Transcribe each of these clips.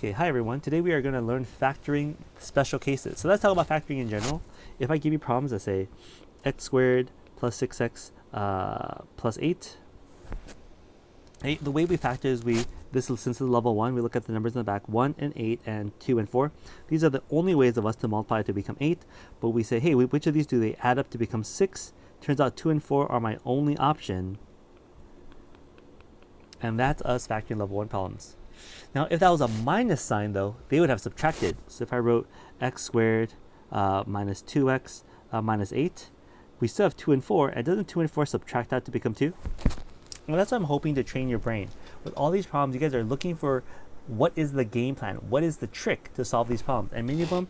Okay, hi everyone. Today we are going to learn factoring special cases. So let's talk about factoring in general. If I give you problems that say x squared plus 6x plus 8, the way we factor is since it's level 1, we look at the numbers in the back, 1 and 8 and 2 and 4. These are the only ways of us to multiply to become 8, but we say, hey, which of these do they add up to become 6? Turns out 2 and 4 are my only option, and that's us factoring level 1 problems. Now, if that was a minus sign, though, they would have subtracted. So if I wrote x squared minus 2x minus 8, we still have 2 and 4. And doesn't 2 and 4 subtract out to become 2? Well, that's what I'm hoping to train your brain. With all these problems, you guys are looking for what is the game plan? What is the trick to solve these problems? And many of them,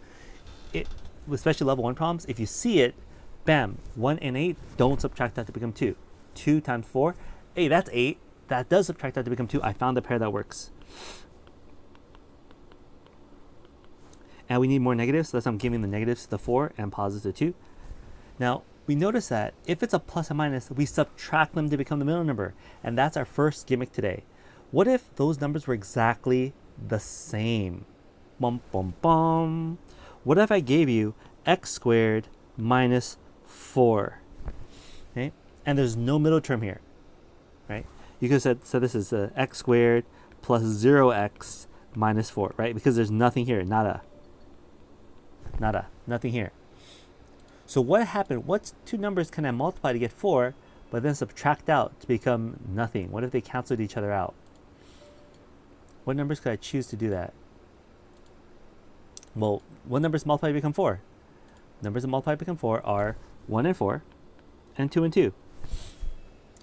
especially level 1 problems, if you see it, bam, 1 and 8, don't subtract that to become 2. 2 times 4, hey, that's 8. That does subtract out to become 2. I found a pair that works. And we need more negatives, so that's why I'm giving the negatives to the 4 and positives to 2. Now, we notice that if it's a plus and minus, we subtract them to become the middle number. And that's our first gimmick today. What if those numbers were exactly the same? Bum, bum, bum. What if I gave you x squared minus 4? Okay? And there's no middle term here, right? You could have said, so this is x squared plus 0x minus 4, right? Because there's nothing here, nada, nothing here. So what happened? What two numbers can I multiply to get 4, but then subtract out to become nothing? What if they canceled each other out? What numbers could I choose to do that? Well, what numbers multiply to become 4? Numbers that multiply to become 4 are 1 and 4, and 2 and 2.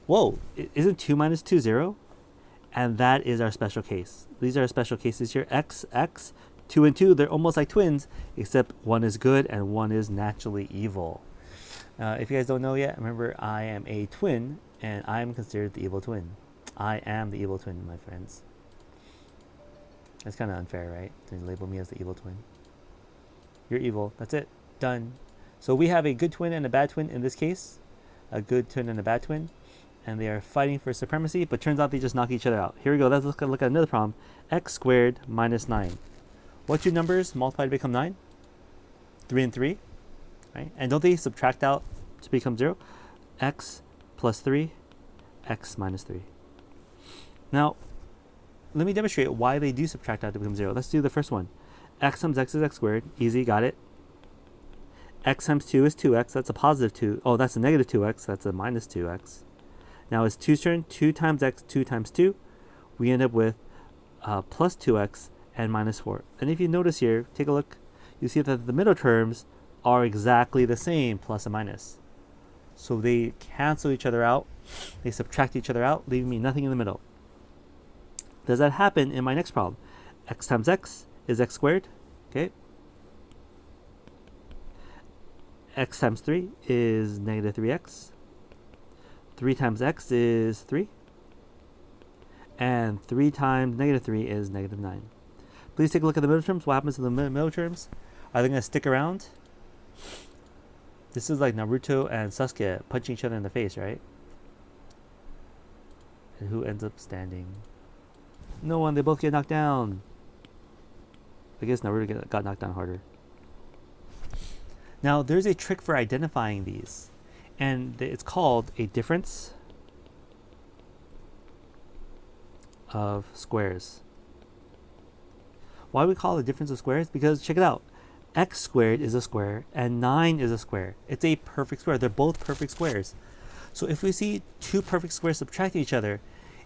Whoa, isn't 2 minus 2 0? And that is our special case. These are our special cases here. X, 2 and 2, they're almost like twins, except one is good and one is naturally evil. If you guys don't know yet, remember I am a twin, and I am considered the evil twin. I am the evil twin, my friends. That's kind of unfair, right? To label me as the evil twin. You're evil. That's it. Done. So we have a good twin and a bad twin in this case. A good twin and a bad twin. And they are fighting for supremacy, but turns out they just knock each other out. Here we go. Let's look at another problem. X squared minus 9. What two numbers multiply to become 9? 3 and 3. Right? And don't they subtract out to become 0? X plus 3, x minus 3. Now, let me demonstrate why they do subtract out to become 0. Let's do the first one. X times x is x squared. Easy, got it. X times 2 is 2x. That's a positive 2. Oh, that's a negative 2x. That's a minus 2x. Now it's 2's turn. 2 times x, 2 times 2. We end up with plus 2x and minus 4. And if you notice here, take a look. You see that the middle terms are exactly the same, plus and minus. So they cancel each other out. They subtract each other out, leaving me nothing in the middle. Does that happen in my next problem? X times x is x squared. Okay. X times 3 is negative 3x. 3 times x is 3. And 3 times negative 3 is negative 9. Please take a look at the middle terms. What happens to the middle terms? Are they going to stick around? This is like Naruto and Sasuke punching each other in the face, right? And who ends up standing? No one. They both get knocked down. I guess Naruto got knocked down harder. Now, there's a trick for identifying these, and it's called a difference of squares. Why do we call it a difference of squares? Because check it out. X squared is a square and 9 is a square. It's a perfect square. They're both perfect squares. So if we see two perfect squares subtracting each other,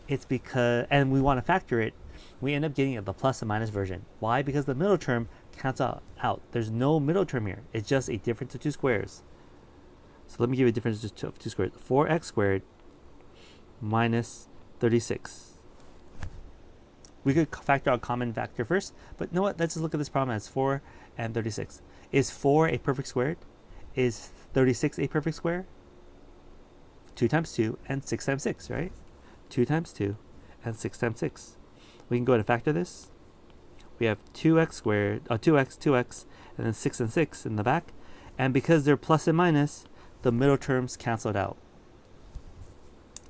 it's because, and we want to factor it, we end up getting the plus and minus version. Why? Because the middle term cancels out. There's no middle term here. It's just a difference of two squares. So let me give you a difference of two squares. 4x squared minus 36. We could factor out common factor first, but you know what? Let's just look at this problem as 4 and 36. Is 4 a perfect square? Is 36 a perfect square? 2 times 2 and 6 times 6, right? 2 times 2 and 6 times 6. We can go ahead and factor this. We have 2x squared, 2x, and then 6 and 6 in the back. And because they're plus and minus, the middle terms cancel it out.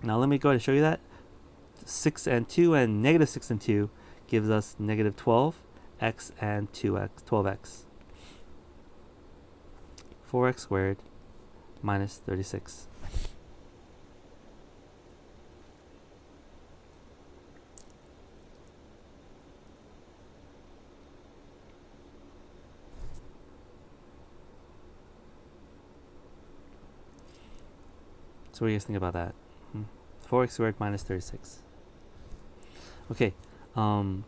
Now let me go ahead and show you that. 6 and 2 and negative 6 and 2 gives us negative 12. x and 2x, 12x. 4x squared minus 36. So what do you guys think about that? 4x squared minus 36. Okay. What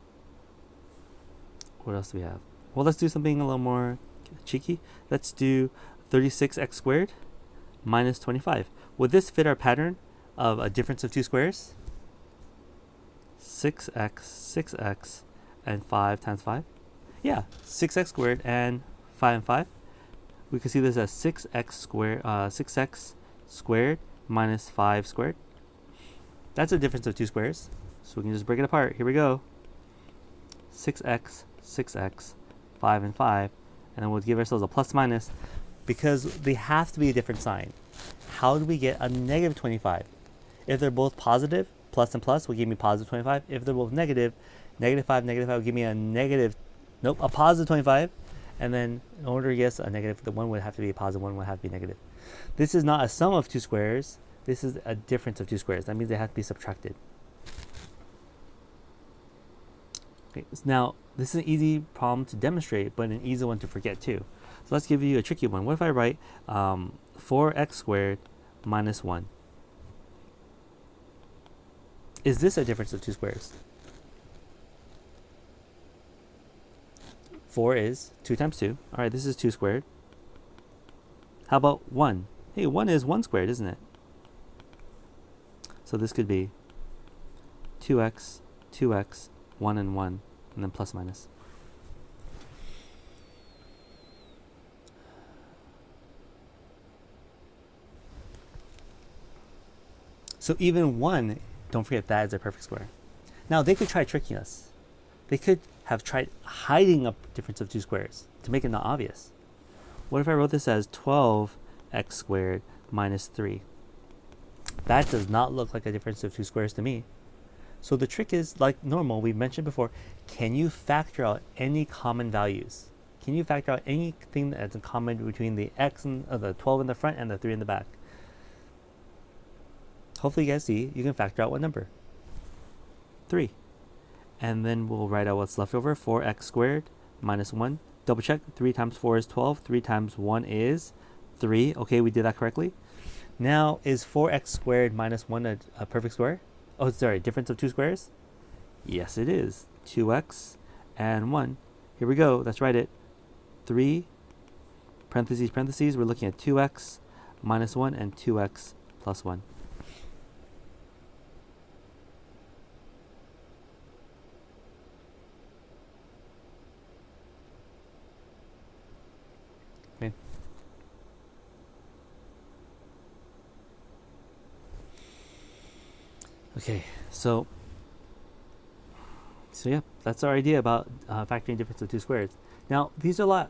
else do we have? Well, let's do something a little more cheeky. Let's do 36x squared minus 25. Would this fit our pattern of a difference of two squares? 6x, and 5 times 5? Yeah, 6x squared and 5 and 5. We can see this as 6x squared minus 5 squared. That's a difference of two squares. So we can just break it apart. Here we go. 6x, 5 and 5. And then we'll give ourselves a plus minus because they have to be a different sign. How do we get a negative 25? If they're both positive, plus and plus will give me positive 25. If they're both negative, negative 5 will give me a positive 25. And then in order to guess a negative, the one would have to be a positive, one would have to be negative. This is not a sum of two squares. This is a difference of two squares. That means they have to be subtracted. Okay, so now this is an easy problem to demonstrate, but an easy one to forget too. So let's give you a tricky one. What if I write 4x squared minus 1? Is this a difference of two squares? 4 is 2 times 2. All right, this is 2 squared. How about 1? Hey, 1 is 1 squared, isn't it? So this could be 2x, 1 and 1, and then plus minus. So even 1, don't forget that is a perfect square. Now they could try tricking us. They could have tried hiding a difference of two squares to make it not obvious. What if I wrote this as 12x squared minus 3? That does not look like a difference of two squares to me. So the trick is, like normal, we mentioned before, can you factor out any common values? Can you factor out anything that's in common between the x and the 12 in the front and the 3 in the back? Hopefully you guys see you can factor out what number? 3. And then we'll write out what's left over. 4x squared minus 1. Double check. 3 times 4 is 12. 3 times 1 is 3. Okay, we did that correctly. Now, is 4x squared minus 1 a perfect square? Oh, sorry, difference of two squares? Yes, it is. 2x and 1. Here we go. Let's write it. 3, parentheses, parentheses. We're looking at 2x minus 1 and 2x plus 1. Okay. Okay, so yeah, that's our idea about factoring difference of two squares. Now, these are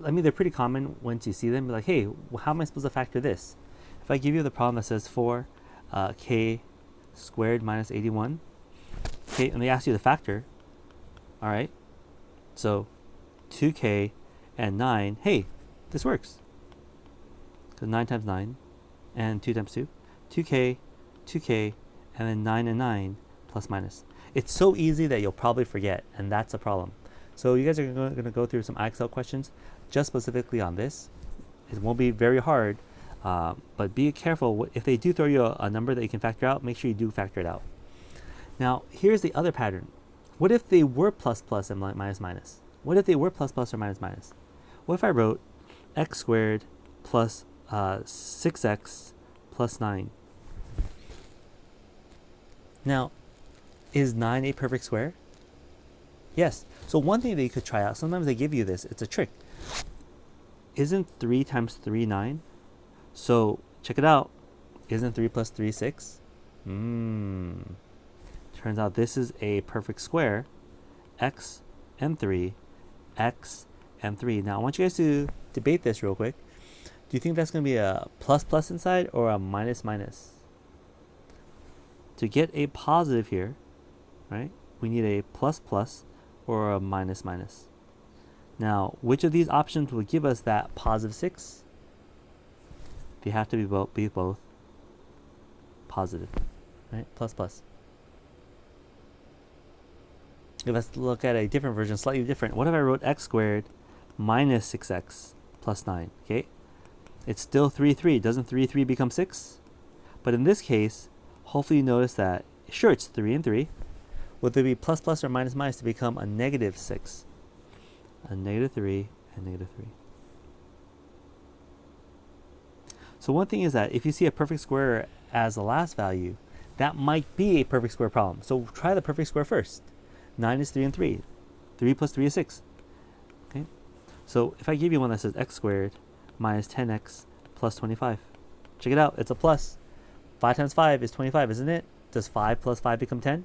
they're pretty common once you see them. Like, hey, how am I supposed to factor this? If I give you the problem that says 4k squared minus 81, okay, and they ask you the factor, all right, so 2k and 9, hey, this works. Because 9 times 9 and 2 times 2, 2k, and then 9 and 9 plus minus. It's so easy that you'll probably forget, and that's a problem. So you guys are going to go through some Excel questions just specifically on this. It won't be very hard, but be careful. If they do throw you a number that you can factor out, make sure you do factor it out. Now, here's the other pattern. What if they were plus plus and minus minus? What if they were plus plus or minus minus? What if I wrote x squared plus 6x plus 9? Now, is 9 a perfect square? Yes. So one thing that you could try out, sometimes they give you this, it's a trick. Isn't 3 times 3 9? So check it out. Isn't 3 plus 3 6? Turns out this is a perfect square. X and 3, x and 3. Now I want you guys to debate this real quick. Do you think that's going to be a plus plus inside or a minus minus? To get a positive here, right, we need a plus plus or a minus minus? Now, which of these options will give us that positive 6? They have to be both positive, right? Plus plus. Okay, let's look at a different version, slightly different. What if I wrote x squared minus 6x plus 9? Okay, it's still 3, 3. Doesn't 3, 3 become 6? But in this case, hopefully you notice that, sure, it's 3 and 3. Would there be plus plus or minus minus to become a negative 6? A negative 3 and negative 3. So one thing is that if you see a perfect square as the last value, that might be a perfect square problem. So try the perfect square first. 9 is 3 and 3. 3 plus 3 is 6. Okay. So if I give you one that says x squared minus 10x plus 25. Check it out. It's a plus. 5 times 5 is 25, isn't it? Does 5 plus 5 become 10?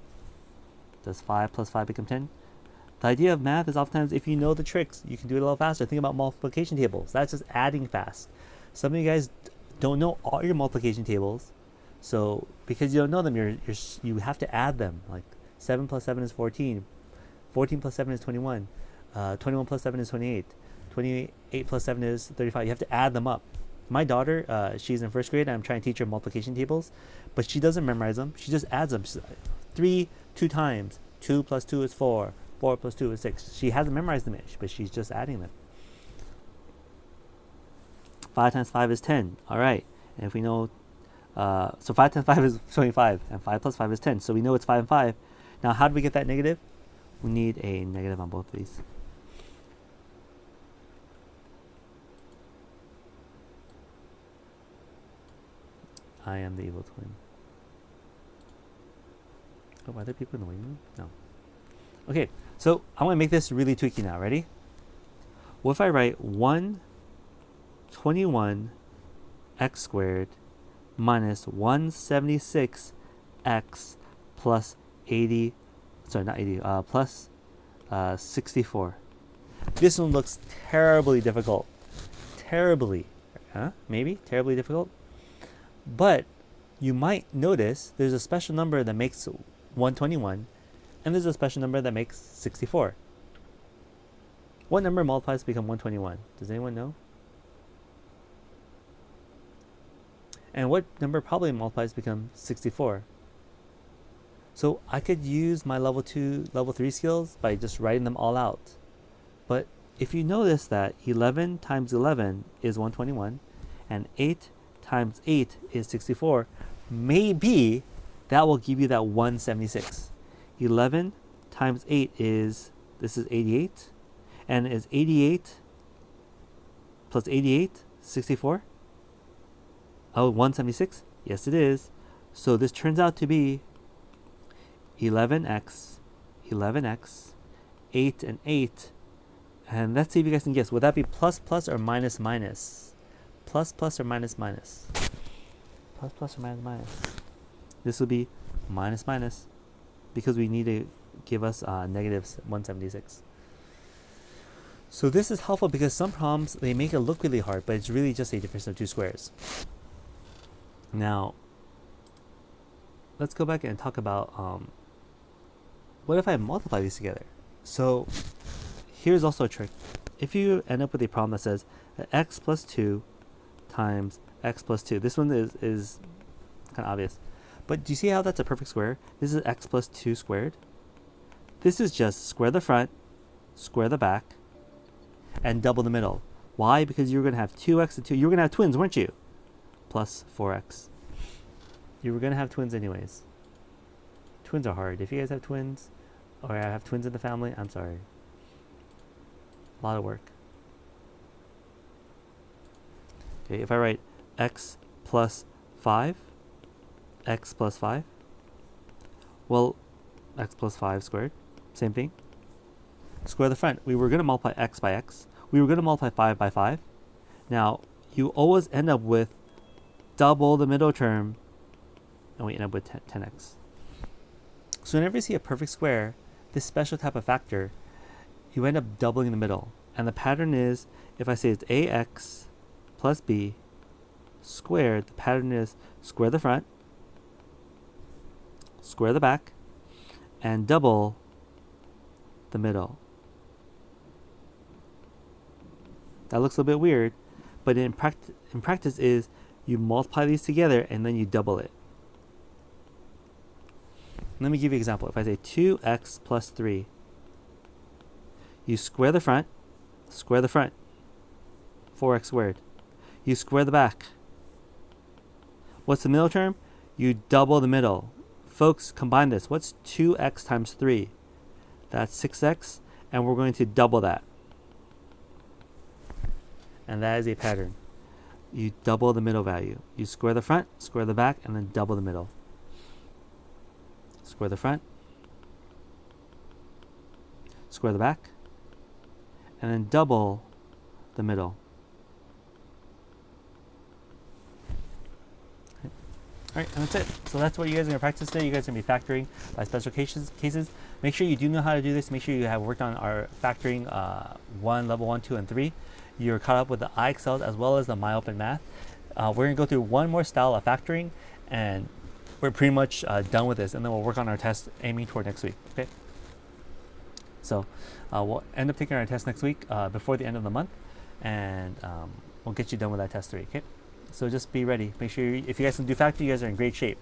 Does 5 plus 5 become 10? The idea of math is oftentimes if you know the tricks, you can do it a little faster. Think about multiplication tables. That's just adding fast. Some of you guys don't know all your multiplication tables. So because you don't know them, you have to add them. Like 7 plus 7 is 14. 14 plus 7 is 21. 21 plus 7 is 28. 28 plus 7 is 35. You have to add them up. My daughter, she's in first grade, and I'm trying to teach her multiplication tables, but she doesn't memorize them. She just adds them. 3 2 times. 2 plus 2 is 4. 4 plus 2 is 6. She hasn't memorized them, but she's just adding them. 5 times 5 is 10. All right. And if we know, so 5 times 5 is 25, and 5 plus 5 is 10. So we know it's 5 and 5. Now, how do we get that negative? We need a negative on both of these. I am the evil twin. Oh, are there people in the waiting room? No. Okay, so I want to make this really tweaky now. Ready? What if I write 121 x squared minus 176 x plus 80, sorry, not 80, plus 64. This one looks terribly difficult. Terribly, maybe terribly difficult. But you might notice there's a special number that makes 121, and there's a special number that makes 64. What number multiplies to become 121? Does anyone know? And what number probably multiplies to become 64? So I could use my level 2, level 3 skills by just writing them all out. But if you notice that 11 times 11 is 121, and 8 times 8 is 64, maybe that will give you that 176. 11 times 8 is, this is 88, and is 88 plus 88 64? Oh, 176? Yes, it is. So this turns out to be 11x, 8 and 8. And let's see if you guys can guess. Would that be plus plus or minus minus? Plus plus or minus minus? Plus plus or minus minus? This would be minus minus because we need to give us negative 176. So this is helpful because some problems, they make it look really hard, but it's really just a difference of two squares. Now, let's go back and talk about what if I multiply these together? So here's also a trick. If you end up with a problem that says x plus 2 times x plus 2, this one is kind of obvious. But do you see how that's a perfect square? This is x plus 2 squared. This is just square the front, square the back, and double the middle. Why? Because you're going to have 2x and 2. You were going to have twins, weren't you? Plus 4x. You were going to have twins anyways. Twins are hard. If you guys have twins, or have twins in the family, I'm sorry. A lot of work. Okay, if I write x plus 5, x plus 5, well, x plus 5 squared, same thing. Square the front. We were going to multiply x by x. We were going to multiply 5 by 5. Now, you always end up with double the middle term, and we end up with 10x. So whenever you see a perfect square, this special type of factor, you end up doubling the middle. And the pattern is, if I say it's ax plus b squared, the pattern is square the front, square the back, and double the middle. That looks a bit weird, but in practice is you multiply these together and then you double it. Let me give you an example. If I say 2x plus 3, you square the front, 4x squared. You square the back. What's the middle term? You double the middle. Folks, combine this. What's 2x times 3? That's 6x, and we're going to double that. And that is a pattern. You double the middle value. You square the front, square the back, and then double the middle. Square the front, square the back, and then double the middle. Alright, and that's it. So that's what you guys are going to practice today. You guys are going to be factoring by special cases. Make sure you do know how to do this. Make sure you have worked on our factoring level 1, 2, and 3. You're caught up with the iExcel as well as the MyOpenMath. We're going to go through one more style of factoring, and we're pretty much done with this, and then we'll work on our test aiming toward next week. Okay. So we'll end up taking our test next week before the end of the month, and we'll get you done with that test 3. Okay. So just be ready. Make sure if you guys can do factor, you guys are in great shape.